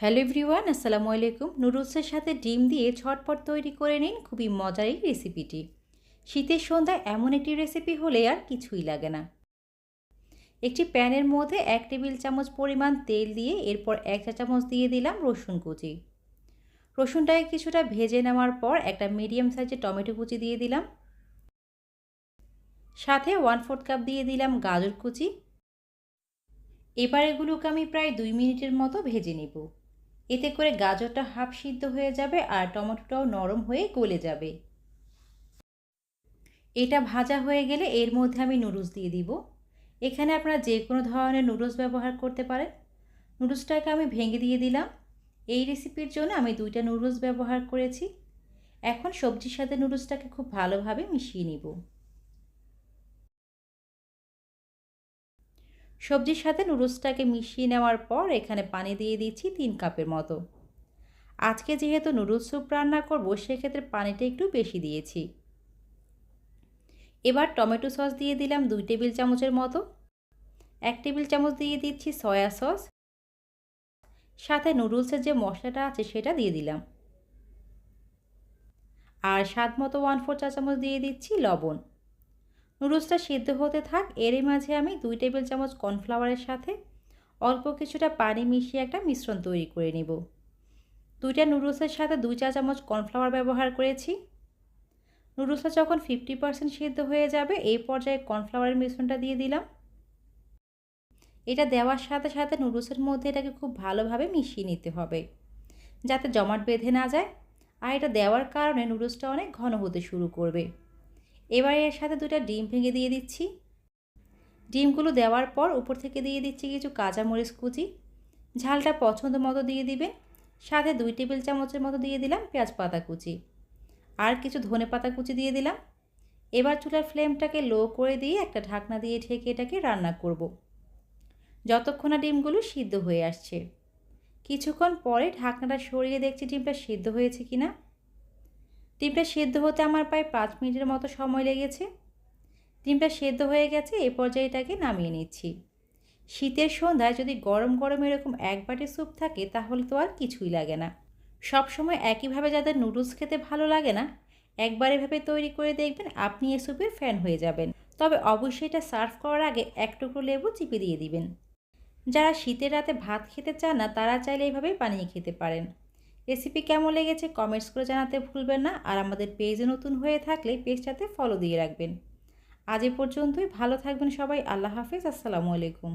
Hello everyone, আসসালামু আলাইকুম। নুডলসের সাথে ডিম দিয়ে ঝটপট তৈরি করে নিন খুবই মজার এই রেসিপিটি। শীতের সন্ধ্যায় এমন একটি রেসিপি হলে আর কিছুই লাগে না। একটি প্যানের মধ্যে 1 টেবিল চামচ পরিমাণ তেল দিয়ে এরপর 1 চা চামচ দিয়ে দিলাম রসুন কুচি। রসুনটাকে কিছুটা ভেজে নেওয়ার পর একটা মিডিয়াম সাইজের টমেটো কুচি দিয়ে দিলাম। সাথে 1/4 কাপ দিয়ে দিলাম গাজর কুচি। এবার এগুলোকে আমি প্রায় 2 মিনিটের মতো ভেজে নেব। এতে করে গাজরটা হাফ সিদ্ধ হয়ে যাবে আর টমেটোটাও নরম হয়ে গলে যাবে। এটা ভাজা হয়ে গেলে এর মধ্যে আমি নুডলস দিয়ে দিব। এখানে আপনারা যে কোনো ধরনের নুডলস ব্যবহার করতে পারেন। নুডলসটাকে আমি ভেঙে দিয়ে দিলাম। এই রেসিপির জন্য আমি 2টা নুডলস ব্যবহার করেছি। এখন সবজির সাথে নুডলসটাকে খুব ভালোভাবে মিশিয়ে নিব। সবজির সাথে নুডলসটাকে মিশিয়ে নেওয়ার পর এখানে পানি দিয়ে দিচ্ছি 3 কাপের মতো। আজকে যেহেতু নুডলস স্যুপ রান্না করব সেক্ষেত্রে পানিটা একটু বেশি দিয়েছি। এবার টমেটো সস দিয়ে দিলাম 2 টেবিল চামচের মতো। 1 টেবিল চামচ দিয়ে দিচ্ছি সয়া সস। সাথে নুডলসের যে মশলাটা আছে সেটা দিয়ে দিলাম। আর স্বাদ মতো 1/4 চা চামচ দিয়ে দিচ্ছি লবণ। নুডলসটা সিদ্ধ হতে থাক, এরই মাঝে আমি 2 টেবিল চামচ কর্নফ্লাওয়ারের সাথে অল্প কিছুটা পানি মিশিয়ে একটা মিশ্রণ তৈরি করে নেব। 2টা নুডলসের সাথে 2 চা চামচ কর্নফ্লাওয়ার ব্যবহার করেছি। নুডলসটা যখন 50% সিদ্ধ হয়ে যাবে এই পর্যায়ে কর্নফ্লাওয়ারের মিশ্রণটা দিয়ে দিলাম। এটা দেওয়ার সাথে সাথে নুডলসের মধ্যে এটাকে খুব ভালোভাবে মিশিয়ে নিতে হবে যাতে জমাট বেঁধে না যায়। আর এটা দেওয়ার কারণে নুডলসটা অনেক ঘন হতে শুরু করবে। এবার এর সাথে 2টা ডিম ভেঙে দিয়ে দিচ্ছি। ডিমগুলো দেওয়ার পর উপর থেকে দিয়ে দিচ্ছি কিছু কাঁচামরিচ কুচি। ঝালটা পছন্দ মতো দিয়ে দিবেন। সাথে 2 টেবিল চামচের মতো দিয়ে দিলাম পেঁয়াজ পাতা কুচি আর কিছু ধনে পাতা কুচি দিয়ে দিলাম। এবার চুলার ফ্লেমটাকে লো করে দিয়ে একটা ঢাকনা দিয়ে ঢেকে এটাকে রান্না করব যতক্ষণ না ডিমগুলো সিদ্ধ হয়ে আসছে। কিছুক্ষণ পরে ঢাকনাটা সরিয়ে দেখছি ডিমটা সিদ্ধ হয়েছে কিনা। ডিমটা সিদ্ধ হতে আমার প্রায় 5 মিনিটের মতো সময় লেগেছে। ডিমটা সিদ্ধ হয়ে গেছে, এ পর্যায়ে এটাকে নামিয়ে নিচ্ছি। শীতের সন্ধ্যায় যদি গরম গরম এরকম এক বাটি স্যুপ থাকে তাহলে তো আর কিছুই লাগে না। সবসময় একইভাবে যাদের নুডলস খেতে ভালো লাগে না, একবার এভাবে তৈরি করে দেখবেন, আপনি এই স্যুপের ফ্যান হয়ে যাবেন। তবে অবশ্যই এটা সার্ভ করার আগে 1 টুকরো লেবু চিপে দিয়ে দিবেন। যারা শীতের রাতে ভাত খেতে চান না তারা চাইলে এইভাবেই বানিয়ে খেতে পারেন। রেসিপি কেমন লেগেছে কমেন্টস করে জানাতে ভুলবেন না। আর আমাদের পেজে নতুন হয়ে থাকলে পেজটাতে ফলো দিয়ে রাখবেন। আজ এ পর্যন্তই। ভালো থাকবেন সবাই। আল্লাহ হাফেজ। আসসালামু আলাইকুম।